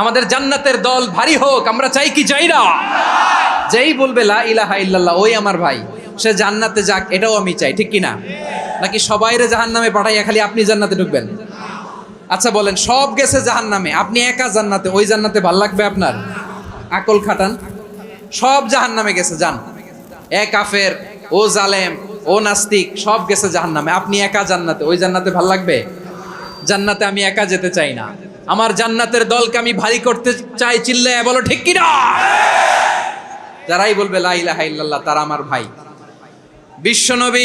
আমাদের জান্নাতের দল ভারী হোক, আমরা চাই কি চাই না? যেই বলবে লা ইলাহা ইল্লাল্লাহ ওই আমার ভাই, সে জান্নাতে যাক, এটাও আমি চাই, ঠিক কি না? নাকি সবাইরে জাহান্নামে পাঠাইয়া খালি আপনি জান্নাতে ঢুকবেন? আচ্ছা বলেন, সব গেছে জাহান্নামে, আপনি একা জান্নাতে, ওই জান্নাতে ভাল লাগবে আপনার? আকল খাটান। সব জাহান্নামে গেছে, যান। এ কাফের, ও জালেম, ও নাস্তিক, সব গেছে জাহান্নামে, আপনি একা জান্নাতে, ওই জান্নাতে ভাল লাগবে? জান্নাতে আমি একা যেতে চাই না, আমার জান্নাতের দলকে আমি ভারী করতে চাই। চিল্লায় বলো ঠিক কি না? যারাই বলবে লা ইলাহা ইল্লাল্লাহ তারা আমার ভাই। বিশ্বনবী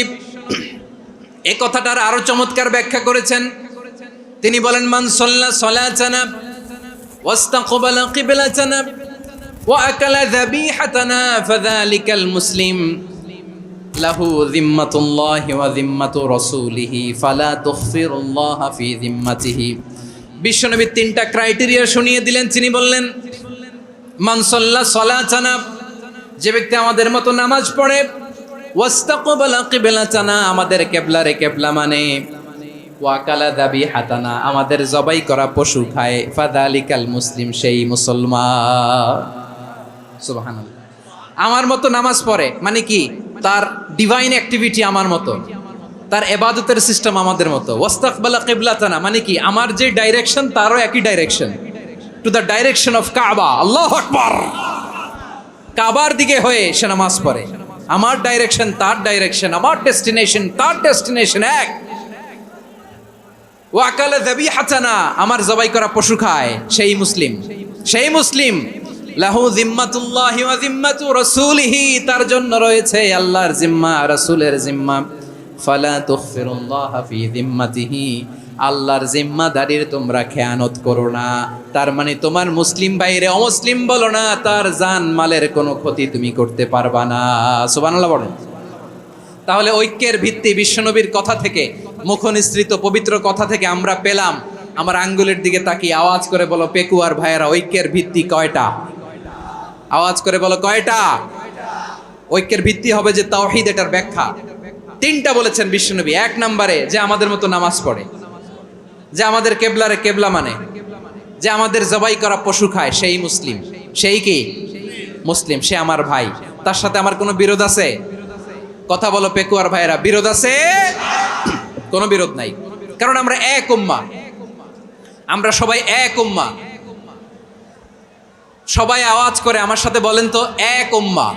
এই কথাটার আরো চমৎকার ব্যাখ্যা করেছেন। তিনি বলেন, মান সাল্লা সালাতানা ওয়াস্তাকবালা কিবলাতানা ওয়া আকালা যাবিহাতানা ফাযালিকাল মুসলিম লাহু যিম্মাতুল্লাহি ওয়া যিম্মাতু রাসূলিহি ফালা তুগফিরুল্লাহা ফি যিম্মাতিহি। বিশ্বনবী তিনটা ক্রাইটেরিয়া শুনিয়ে দিলেন। তিনি বললেন, মান সাল্লা সালাতানা, যে ব্যক্তি আমাদের মতো নামাজ পড়ে, ওয়াস্তাকবালা কিবলাতানা, আমাদের কিবলারে কিবলা মানে, ওয়াকালা যাবিহাতানা, আমাদের জবাই করা পশু খায়, ফাযালিকাল মুসলিম, সেই মুসলমান। সুবহানাল্লাহ। আমার মতো নামাজ পড়ে মানে কি? তার ডিভাইন অ্যাক্টিভিটি আমার মতো, তার ইবাদতের সিস্টেম আমাদের মতো। ওয়াস্তাকবালা কিবলাতানা মানে কি? আমার যে ডাইরেকশন তারও একই direction, to the direction of কাবা। আল্লাহু আকবার। কাবার দিকে হয়ে সে নামাজ পড়ে। আমার ডাইরেকশন তার ডাইরেকশন, আমার ডেস্টিনেশন তার ডেস্টিনেশন এক। ওয়াকালা যাবিহাতানা, আমার জবাই করা পশু খায়, সেই মুসলিম, সেই মুসলিম। লাহু যিম্মাতুল্লাহি ওয়া যিম্মাতু রাসূলিহি, তার জন্য রয়েছে আল্লাহর জিম্মা, রাসূলের জিম্মা। ফালা তুগফিরুল্লাহা ফি যিম্মাতিহি, আল্লাহর জিম্মাদারির তোমরা খেয়ানত করো না। তার মানে তোমার মুসলিম বাইরে অমুসলিম বলো না, তার জান মালের কোনো ক্ষতি তুমি করতে পারবা না। সুবহানাল্লাহ বলেন। তাহলে ঐক্যের ভিত্তি বিশ্বনবীর কথা থেকে, মুখনিসৃত পবিত্র কথা থেকে আমরা পেলাম। আমার আঙ্গুলের দিকে তাকিয়ে আওয়াজ করে বলো পেকুয়ার ভাইয়েরা, ঐক্যের ভিত্তি কয়টা? আওয়াজ করে বলো কয়টা? ঐক্যের ভিত্তি হবে যে তাওহীদ, এটার ব্যাখ্যা তিনটা বলেছেন বিশ্বনবী। এক নম্বরে, যে আমাদের মতো নামাজ পড়ে, যে আমাদের কেবলারে কেবলা মানে, যে আমাদের জবাই করা পশু খায়, সেই মুসলিম। সেই কি মুসলিম? সে আমার ভাই। তার সাথে আমার কোনো বিরোধ আছে? কথা বলো পেকুয়ার ভাইয়েরা, বিরোধ আছে? কোনো বিরোধ নাই, কারণ আমরা এক উম্মাহ, আমরা সবাই এক উম্মাহ। সবাই আওয়াজ করে আমার সাথে বলেন তো, এক উম্মাহ।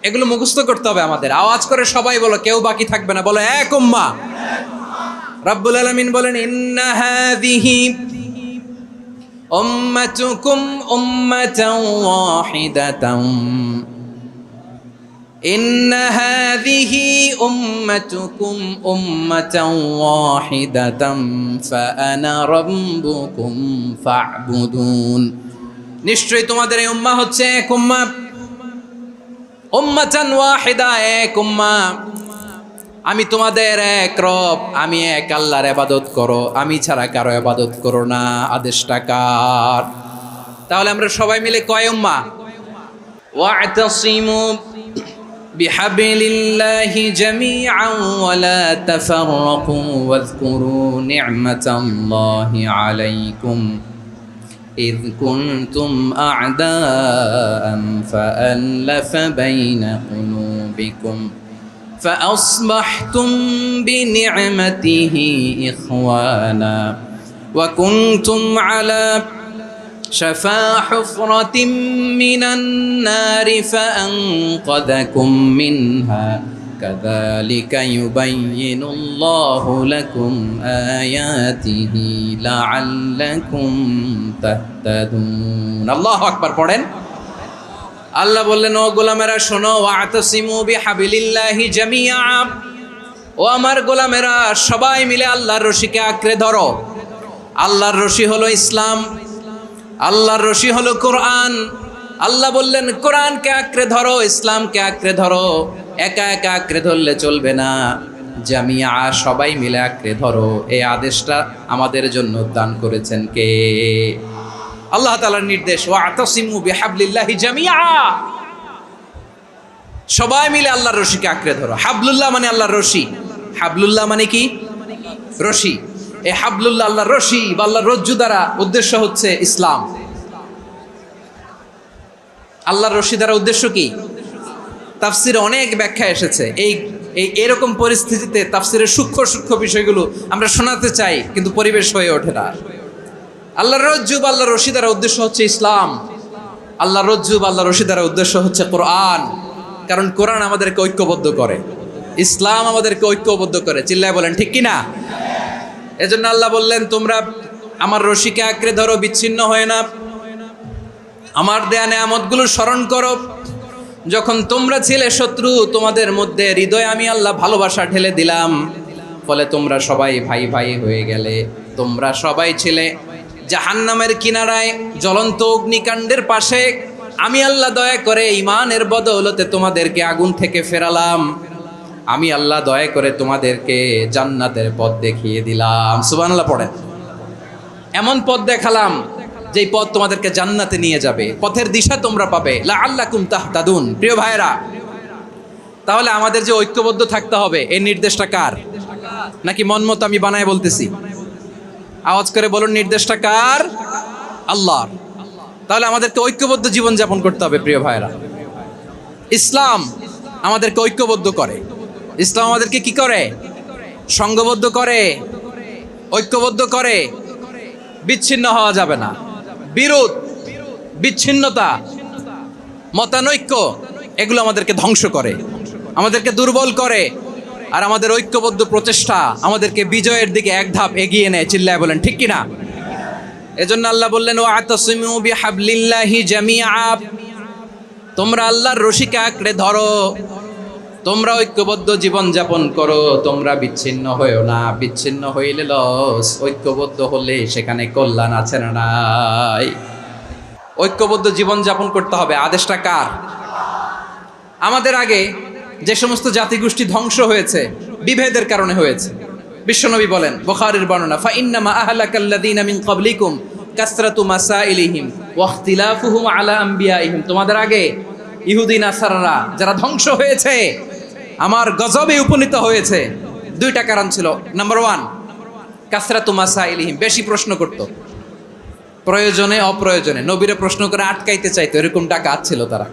এগুলো মুখস্থ করতে হবে আমাদের। আওয়াজ করে সবাই বলো, কেউ বাকি থাকবে না, বলো এক উম্মাহ। রব্বুল আলামিন বলেন, ইন্না হাযিহি উম্মাতুকুম উম্মাতান ওয়াহিদাতান, ইন্না হাযিহি উম্মাতুকুম উম্মাতান ওয়াহিদাতান ফাআনা রাব্বুকুম ফা'বুদুন। নিশ্চয়ই তোমাদের এই উম্মাহ হচ্ছে এক উম্মাহ, উম্মাতান ওয়াহিদা, এক উম্মাহ। আমি তোমাদের এক রব, আমি এক আল্লাহর ইবাদত করো, আমি ছাড়া কারো ইবাদত করো না। আদেশটা কার? তাহলে আমরা সবাই মিলে কয় উম্মাহ? ওয়া'তাসিমু বিহাবলিল্লাহি জামিআন ওয়া লা তাফাররাকু ওয়াযকুরু নি'মাতাল্লাহি আলাইকুম إذ كنتم أعداء فألف بين قلوبكم فأصبحتم بنعمته إخوانا وكنتم على شفا حفرة من النار فأنقذكم منها كذلك يبين الله لكم آياته لعلكم تهتدون। الله أكبر পড়েন। আল্লাহ বললেন, ও গোলামেরা শোনো, ওয়া'তাসিমু বিহাবলিল্লাহি জামিআ, ও আমার গোলামেরা সবাই মিলে আল্লাহর রশিকে আঁকড়ে ধরো। আল্লাহর রশি হলো ইসলাম, আল্লাহর রশি হলো কোরআন। আল্লাহ বললেন, কোরআনকে আঁকড়ে ধরো, ইসলামকে আঁকড়ে ধরো। একা একা আঁকড়ে ধরলে চলবে না, জামিয়া, সবাই মিলে আঁকড়ে ধরো। এই আদেশটা আমাদের জন্য দান করেছেন কে? আল্লাহ তাআলার নির্দেশ, ওয়া'তাসিমু বিহাবলিল্লাহি জামিআ, সবাই মিলে আল্লাহর রশিকে আঁকড়ে ধরো। হাবলুল্লাহ মানে আল্লাহর রশি। হাবলুল্লাহ মানে কি? রশি। এই হাবলুল্লাহ, আল্লাহর রশি বা আল্লাহর রজ্জু দ্বারা উদ্দেশ্য হচ্ছে ইসলাম। আল্লাহর রশি দ্বারা উদ্দেশ্য কি? তাফসিরে অনেক ব্যাখ্যা এসেছে। এরকম পরিস্থিতিতে তাফসিরের সূক্ষ্ম সূক্ষ্ম বিষয়গুলো আমরা শোনাতে চাই, কিন্তু পরিবেশ হয়ে ওঠে না। আল্লাহর রজ্জু বা আল্লাহর রশি দ্বারা উদ্দেশ্য হচ্ছে ইসলাম। আল্লাহর রজ্জু বা আল্লাহর রশি দ্বারা উদ্দেশ্য হচ্ছে কোরআন, কারণ কোরআন আমাদেরকে ঐক্যবদ্ধ করে, ইসলাম আমাদেরকে ঐক্যবদ্ধ করে। চিল্লায় বলেন ঠিক কিনা? এজন্য আল্লাহ বললেন, তোমরা আমার রশিকে আঁকড়ে ধরো, বিচ্ছিন্ন হয় না, আমার দেয়া নেয়ামতগুলো স্মরণ করো। যখন তোমরা ছিলে শত্রু, তোমাদের মধ্যে হৃদয়ে আমি আল্লাহ ভালোবাসা ঢেলে দিলাম, ফলে তোমরা সবাই ভাই ভাই হয়ে গেলে। তোমরা সবাই ছিলে জাহান্নামের কিনারায়, জ্বলন্ত অগ্নিকাণ্ডের পাশে। আমি আল্লাহ দয়া করে ঈমানের বদৌলতে তোমাদেরকে আগুন থেকে ফেরালাম। আমি আল্লাহ দয়া করে তোমাদেরকে জান্নাতের পথ দেখিয়ে দিলাম। সুবহানাল্লাহ পড়েন। এমন পথ দেখালাম যেই পথ তোমাদেরকে জান্নাতে নিয়ে যাবে, পথের দিশা তোমরা পাবে। লাআল্লাকুম তাহতাদুন। প্রিয় ভাইরা, তাহলে আমাদের যে ঐক্যবদ্ধ থাকতে হবে, এই নির্দেশটা কার? নাকি মন মতো আমি বানায় বলতেছি? আওয়াজ করে বলুন, নির্দেশটা কার? আল্লাহর। তাহলে আমাদেরকে ঐক্যবদ্ধ জীবন যাপন করতে হবে। প্রিয় ভাইরা, ইসলাম আমাদেরকে ঐক্যবদ্ধ করে। ইসলাম আমাদেরকে কি করে? সংঘবদ্ধ করে, ঐক্যবদ্ধ করে। বিচ্ছিন্ন হওয়া যাবে না। বিরোধ, বিচ্ছিন্নতা, মতানৈক্য, এগুলো আমাদেরকে ধ্বংস করে, আমাদেরকে দুর্বল করে। আর আমাদের ঐক্যবদ্ধ প্রচেষ্টা আমাদেরকে বিজয়ের দিকে এক ধাপ এগিয়ে নেয়। চিল্লায় বলেন ঠিক কিনা? এজন্য আল্লাহ বললেন, ওয়াতাসিমু বিহাবলিল্লাহি জামিআ। তোমরা আল্লাহর রশিকে আঁকড়ে ধরো, তোমরা ঐক্যবদ্ধ জীবন যাপন করো, তোমরা বিচ্ছিন্ন হয়েও না। বিচ্ছিন্ন হইলে লস, ঐক্যবদ্ধ হলে সেখানে কল্যাণ আছে না নাই? ঐক্যবদ্ধ জীবন যাপন করতে হবে। আদেশটা কার? আমাদের আগে যে সমস্ত জাতিগোষ্ঠী ধ্বংস হয়েছে, বিভেদের কারণে হয়েছে। বিশ্বনবী বলেন, বুখারীর বর্ণনা, ফা ইন্নামা আহলাকাল্লাযীনা মিন ক্বাবলিকুম কাসরাতু মাসাইলিহিম ওয়া ইখতিলাফুহুম আলা আমবিয়াইহিম। তোমাদের আগে ইহুদি নাসারারা যারা ধ্বংস হয়েছে, আমার গজবে উপনীত হয়েছে, দুইটা কারণ ছিল। নাম্বার 1, কাসরাতু মাসাইলিহিম, বেশি প্রশ্ন করত, প্রয়োজনে অপ্রয়োজনে নবীরে প্রশ্ন করে আটকাইতে চাইতো, এরকম ডাকাত ছিল তারা।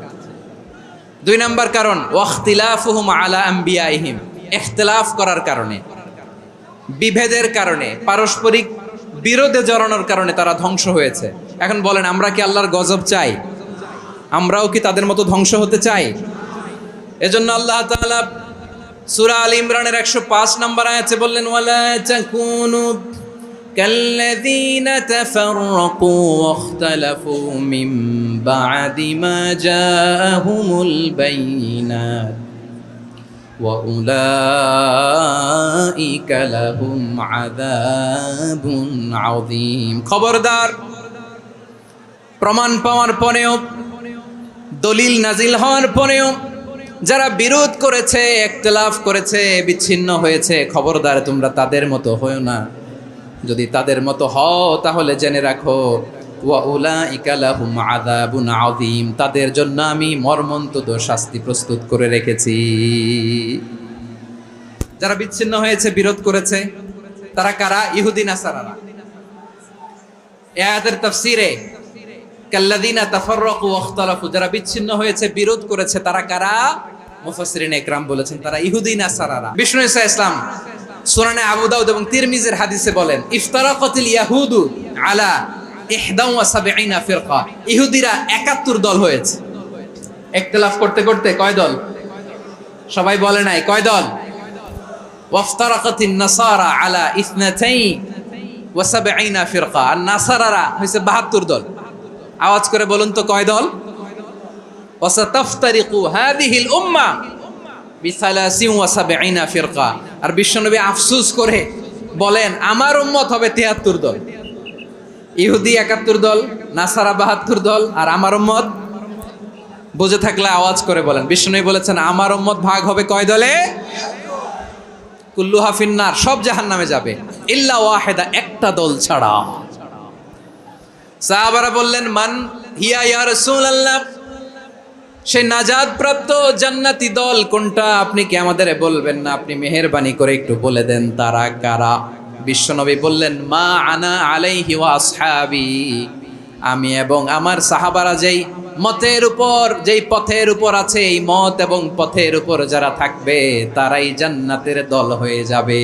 2 নাম্বার কারণ, ওয়াখতিলাফুহুম আলা আমবিয়াইহিম, ইখতিলাফ করার কারণে, বিভেদের কারণে, পারস্পরিক বিরোধে জড়ানোর কারণে তারা ধ্বংস হয়েছে। এখন বলেন, আমরা কি আল্লাহর গজব চাই? আমরাও কি তাদের মতো ধ্বংস হতে চাই? এজন্য আল্লাহ তাআলা সূরা আল ইমরানের 105 নম্বর আয়াতে বললেন, ওয়ালা তাকুনু কাল্লাযীনা তাফাররাকু ওয়াখতালাফু মিন বা'দি মা জাআহুমুল বাইয়িনাত ওয়া উলাইকা লাহুম আযাবুন আযীম। খবরদার, প্রমাণ পাওয়ার পরেও, দলিল নাজিল হওয়ার পরেও যারা বিরোধ করেছে, ইখতিলাফ করেছে, বিচ্ছিন্ন হয়েছে, খবরদার তোমরা তাদের মতো হয়ো না। যদি তাদের মতো হও তাহলে জেনে রাখো, ওয়া উলাইকা লাহুম আযাবুন আযীম, তাদের জন্য আমি মর্মন্তুদ শাস্তি প্রস্তুত করে রেখেছি। যারা বিচ্ছিন্ন হয়েছে, বিরোধ করেছে, তারা কারা? ইহুদি নাসারারা। এই আয়াতের তাফসীরে কাল্লাযীনা তাফাররাকু ওয়াখতালাফু, যারা বিচ্ছিন্ন হয়েছে, বিরোধ করেছে, তারা কারা? মুফাসসিরিন ইকরাম বলেছেন তারা ইহুদি নাসারারা। বিষ্ণু ঈসা ইসলাম সুনানে আবু দাউদ এবং তিরমিজির হাদিসে বলেন, ইফতারাকাতিল ইয়াহুদু আলা 71 ফিরকা। ইহুদিরা 71 দল হয়েছে। ইখতিলাফ করতে করতে কয় দল? সবাই বলে নাই, কয় দল? ওয়াফতারাকাতিন নাসারা আলা 72 ফিরকা। আর নাসারারা হইছে 72 দল। আওয়াজ করে বলুন তো, কয় দল? ওয়াসাতাফতারিকু হাযিহিল উম্মাহ বি73 ফিরকা। আর বিশ্বনবী আফসোস করে বলেন, আমার উম্মত হবে 73 দল। ইহুদি 71 দল, নাসারা 72 দল, আর আমার উম্মত, বুঝে থাকলে আওয়াজ করে বলেন। বিশ্বনবী বলেছেন, আমার উম্মত ভাগ হবে কয় দলে? কুল্লুহা ফিন্নার, সব জাহান্নামে যাবে, ইল্লা ওয়াহিদা, একটা দল ছাড়া। সাহাবারা বললেন, মান হিয়া ইয়া রাসূলুল্লাহ, সেই নাজাত প্রাপ্ত জান্নাতি দল কোনটা? আপনি কি আমাদের বলবেন না? আপনি মেহেরবানি করে একটু বলে দেন তারা কারা। বিশ্বনবী বললেন, মা আনা আলাইহি ওয়া আসহাবি, আমি এবং আমার সাহাবারা যেই মতের উপর, যেই পথের উপর আছে, এই মত এবং পথের উপর যারা থাকবে তারাই জান্নাতের দল হয়ে যাবে।